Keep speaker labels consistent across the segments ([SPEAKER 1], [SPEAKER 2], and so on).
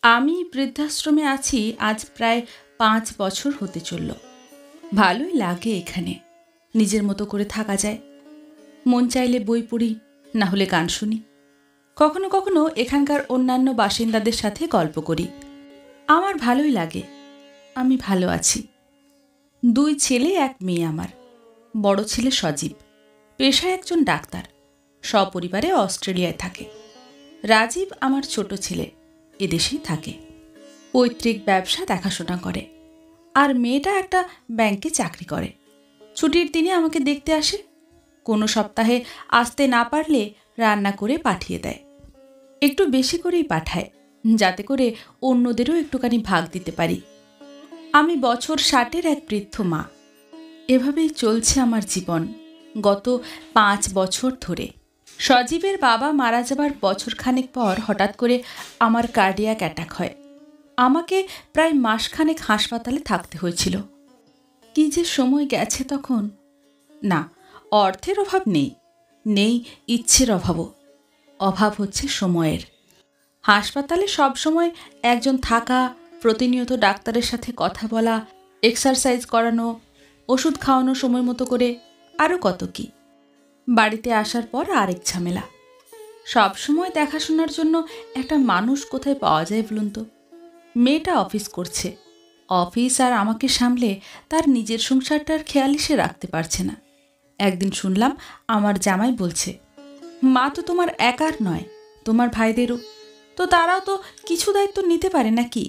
[SPEAKER 1] আমি বৃদ্ধাশ্রমে আছি আজ প্রায় ৫ বছর হতে চলল। ভালোই লাগে এখানে, নিজের মতো করে থাকা যায়। মন চাইলে বই পড়ি, না হলে গান শুনি। কখনো কখনো এখানকার অন্যান্য বাসিন্দাদের সাথে গল্প করি। আমার ভালোই লাগে, আমি ভালো আছি। ২ ছেলে ১ মেয়ে আমার। বড় ছেলে সজীব, পেশায় একজন ডাক্তার, সপরিবারে অস্ট্রেলিয়ায় থাকে। রাজীব আমার ছোট ছেলে, এদেশেই থাকে, পৈতৃক ব্যবসা দেখাশোনা করে। আর মেয়েটা একটা ব্যাংকে চাকরি করে। ছুটির দিনে আমাকে দেখতে আসে। কোনো সপ্তাহে আসতে না পারলে রান্না করে পাঠিয়ে দেয়। একটু বেশি করেই পাঠায়, যাতে করে অন্যদেরও একটুখানি ভাগ দিতে পারি। আমি বছর ৬০-এর এক বৃদ্ধ মা। এভাবেই চলছে আমার জীবন গত ৫ বছর ধরে। সজীবের বাবা মারা যাবার বছরখানেক পর হঠাৎ করে আমার কার্ডিয়াক অ্যাটাক হয়। আমাকে প্রায় মাসখানেক হাসপাতালে থাকতে হয়েছিল। কি যে সময় গেছে তখন! না, অর্থের অভাব নেই, নেই ইচ্ছের অভাবও। অভাব হচ্ছে সময়ের। হাসপাতালে সব সময় একজন থাকা, প্রতিনিয়ত ডাক্তারের সাথে কথা বলা, এক্সারসাইজ করানো, ওষুধ খাওয়ানো সময় মতো করে, আরও কত কি। বাড়িতে আসার পর আরেক ঝামেলা। সব সময় দেখাশোনার জন্য একটা মানুষ কোথায় পাওয়া যায় বলুন তো? মেয়েটা অফিস করছে, অফিস আর আমাকে সামলে তার নিজের সংসারটার খেয়ালই সে রাখতে পারছে না। একদিন শুনলাম আমার জামাই বলছে, মা তো তোমার একার নয়, তোমার ভাইদেরও তো, তারাও তো কিছু দায়িত্ব নিতে পারে নাকি?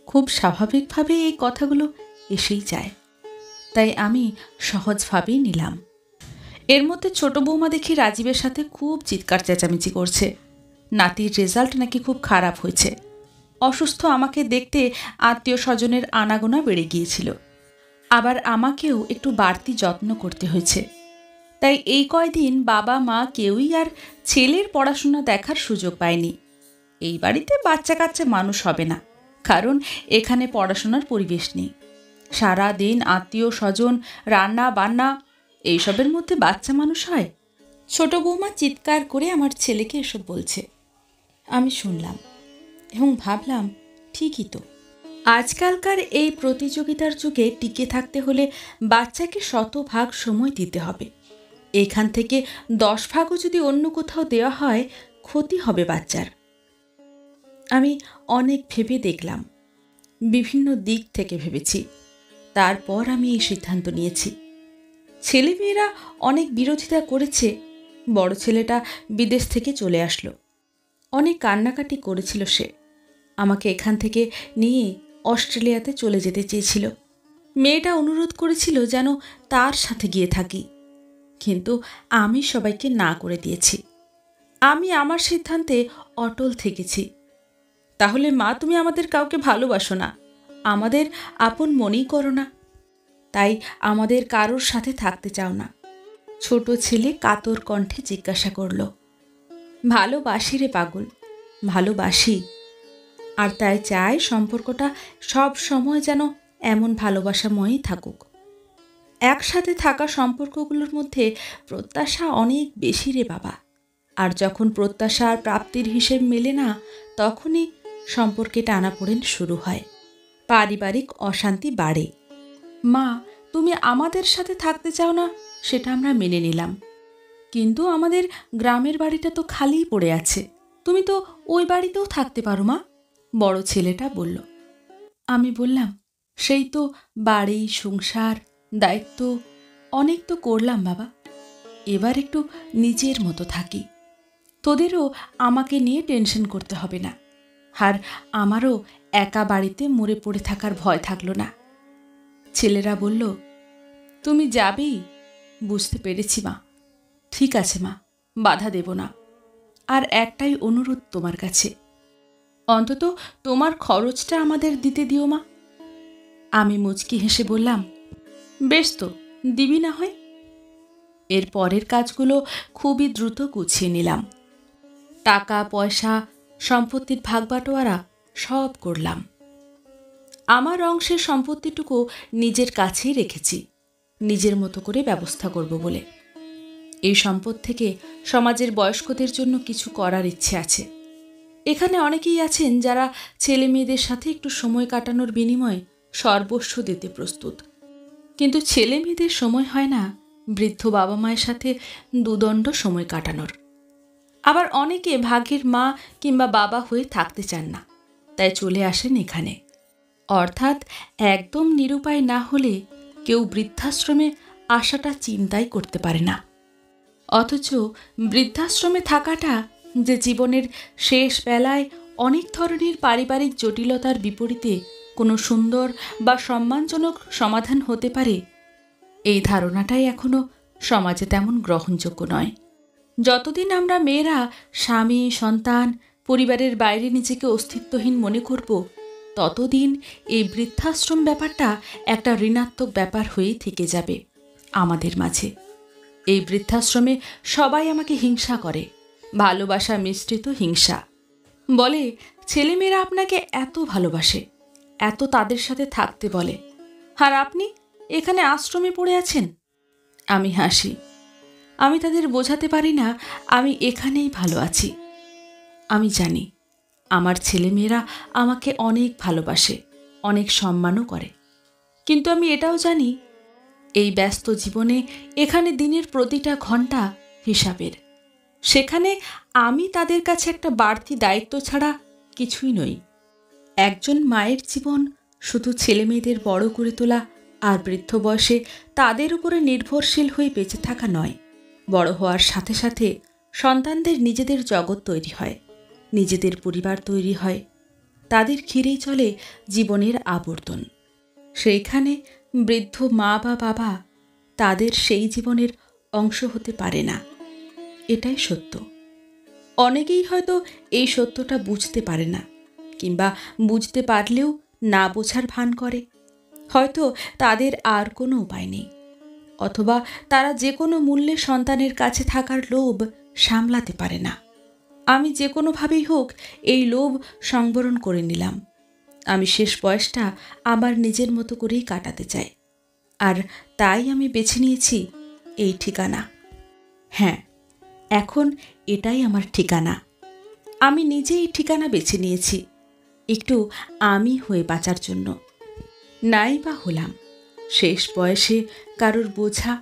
[SPEAKER 1] খুব স্বাভাবিকভাবে এই কথাগুলো এসেই যায়, তাই আমি সহজভাবেই নিলাম। এর মধ্যে ছোট বৌমা দেখি রাজীবের সাথে খুব চিৎকার চেঁচামেচি করছে। নাতির রেজাল্ট নাকি খুব খারাপ হয়েছে। অসুস্থ আমাকে দেখতে আত্মীয় স্বজনের আনাগোনা বেড়ে গিয়েছিল। আবার আমাকেও একটু বাড়তি যত্ন করতে হয়েছে। তাই এই কয়দিন বাবা মা কেউই আর ছেলের পড়াশোনা দেখার সুযোগ পায়নি। এই বাড়িতে বাচ্চা কাচ্চা মানুষ হবে না, কারণ এখানে পড়াশোনার পরিবেশ নেই। সারা দিন আত্মীয় স্বজন, রান্না বান্না, এইসবের মধ্যে বাচ্চা মানুষ হয়? ছোট বৌমা চিৎকার করে আমার ছেলেকে এসব বলছে। আমি শুনলাম এবং ভাবলাম, ঠিকই তো। আজকালকার এই প্রতিযোগিতার যুগে টিকে থাকতে হলে বাচ্চাকে ১০০ ভাগ সময় দিতে হবে। এখান থেকে ১০ ভাগও যদি অন্য কোথাও দেওয়া হয়, ক্ষতি হবে বাচ্চার। আমি অনেক ভেবে দেখলাম, বিভিন্ন দিক থেকে ভেবেছি। তারপর আমি এই সিদ্ধান্ত নিয়েছি। ছেলেমেয়েরা অনেক বিরোধিতা করেছে। বড় ছেলেটা বিদেশ থেকে চলে আসলো। অনেক কান্নাকাটি করেছিল সে। আমাকে এখান থেকে নিয়ে অস্ট্রেলিয়াতে চলে যেতে চেয়েছিল। মেয়েটা অনুরোধ করেছিল যেন তার সাথে গিয়ে থাকি, কিন্তু আমি সবাইকে না করে দিয়েছি। আমি আমার সিদ্ধান্তে অটল থেকেছি। তাহলে মা, তুমি আমাদের কাউকে ভালোবাসো না, আমাদের আপন মনেই করো না, তাই আমাদের কারোর সাথে থাকতে চাও না? ছোট ছেলে কাতর কণ্ঠে জিজ্ঞাসা করল। ভালোবাসি রে পাগল, ভালোবাসি। আর তাই চাই সম্পর্কটা সব সময় যেন এমন ভালোবাসাময়ই থাকুক। একসাথে থাকা সম্পর্কগুলোর মধ্যে প্রত্যাশা অনেক বেশি রে বাবা। আর যখন প্রত্যাশা আর প্রাপ্তির হিসেব মেলে না, তখনই সম্পর্কে টানাপোড়েন শুরু হয়, পারিবারিক অশান্তি বাড়ে। মা, তুমি আমাদের সাথে থাকতে চাও না, সেটা আমরা মেনে নিলাম, কিন্তু আমাদের গ্রামের বাড়িটা তো খালিই পড়ে আছে। তুমি তো ওই বাড়িতেও থাকতে পারো মা, বড় ছেলেটা বলল। আমি বললাম, সেই তো বাড়ি, সংসার, দায়িত্ব অনেক তো করলাম বাবা, এবার একটু নিজের মতো থাকি। তোদেরও আমাকে নিয়ে টেনশন করতে হবে না, আর আমারও একা বাড়িতে মরে পড়ে থাকার ভয় থাকলো না। ছেলেরা বলল, তুমি যাবেই? বুঝতে পেরেছি মা। ঠিক আছে মা, বাধা দেব না। আর একটাই অনুরোধ তোমার কাছে, অন্তত তোমার খরচটা আমাদের দিতে দিও মা। আমি মুচকি হেসে বললাম, বেশ তো, দিবি না হয়। এর পরের কাজগুলো খুবই দ্রুত গুছিয়ে নিলাম। টাকা পয়সা, সম্পত্তির ভাগবাটোয়ারা সব করলাম। আমার অংশের সম্পত্তিটুকু নিজের কাছেই রেখেছি, নিজের মতো করে ব্যবস্থা করব বলে। এই সম্পদ থেকে সমাজের বয়স্কদের জন্য কিছু করার ইচ্ছে আছে। এখানে অনেকেই আছেন যারা ছেলে মেয়েদের সাথে একটু সময় কাটানোর বিনিময়ে সর্বস্ব দিতে প্রস্তুত, কিন্তু ছেলে মেয়েদের সময় হয় না বৃদ্ধ বাবা মায়ের সাথে দুদণ্ড সময় কাটানোর। আবার অনেকে ভাগ্যের মা কিংবা বাবা হয়ে থাকতে চান না, তাই চলে আসেন এখানে। অর্থাৎ একদম নিরুপায় না হলে কেউ বৃদ্ধাশ্রমে আসাটা চিন্তাই করতে পারে না। অথচ বৃদ্ধাশ্রমে থাকাটা যে জীবনের শেষ বেলায় অনেক ধরনের পারিবারিক জটিলতার বিপরীতে কোনো সুন্দর বা সম্মানজনক সমাধান হতে পারে, এই ধারণাটাই এখনো সমাজে তেমন গ্রহণযোগ্য নয়। যতদিন আমরা মেয়েরা স্বামী, সন্তান, পরিবারের বাইরে নিজেকে অস্তিত্বহীন মনে করব, ততদিন এই বৃদ্ধাশ্রম ব্যাপারটা একটা ঋণাত্মক ব্যাপার হয়েই থেকে যাবে আমাদের মাঝে। এই বৃদ্ধাশ্রমে সবাই আমাকে হিংসা করে, ভালোবাসা মিশ্রিত হিংসা। বলে ছেলেমেয়েরা আপনাকে এত ভালোবাসে, এত তাদের সাথে থাকতে বলে, আর আপনি এখানে আশ্রমে পড়ে আছেন। আমি হাসি। আমি তাদের বোঝাতে পারি না আমি এখানেই ভালো আছি। আমি জানি আমার ছেলেমেয়েরা আমাকে অনেক ভালোবাসে, অনেক সম্মানও করে, কিন্তু আমি এটাও জানি এই ব্যস্ত জীবনে এখানে দিনের প্রতিটা ঘন্টা হিসাবের। সেখানে আমি তাদের কাছে একটা বাড়তি দায়িত্ব ছাড়া কিছুই নই। একজন মায়ের জীবন শুধু ছেলেমেয়েদের বড় করে তোলা আর বৃদ্ধ বয়সে তাদের উপরে নির্ভরশীল হয়ে বেঁচে থাকা নয়। বড় হওয়ার সাথে সাথে সন্তানদের নিজেদের জগৎ তৈরি হয়, নিজেদের পরিবার তৈরি হয়, তাদের ঘিরেই চলে জীবনের আবর্তন। সেইখানে বৃদ্ধ মা বা বাবা তাদের সেই জীবনের অংশ হতে পারে না, এটাই সত্য। অনেকেই হয়তো এই সত্যটা বুঝতে পারে না, কিংবা বুঝতে পারলেও না বোঝার ভান করে। হয়তো তাদের আর কোনো উপায় নেই, অথবা তারা যে কোনো মূল্যে সন্তানের কাছে থাকার লোভ সামলাতে পারে না। আমি যে কোনোভাবেই হোক এই লোভ সংবরণ করে নিলাম। আমি শেষ বয়সটা আমার নিজের মতো করেই কাটাতে চাই, আর তাই আমি বেছে নিয়েছি এই ঠিকানা। হ্যাঁ, এখন এটাই আমার ঠিকানা। আমি নিজেই ঠিকানা বেছে নিয়েছি, একটু আমি হয়ে বাঁচার জন্য। নাই বা হলাম শেষ বয়সে কারোর বোঝা,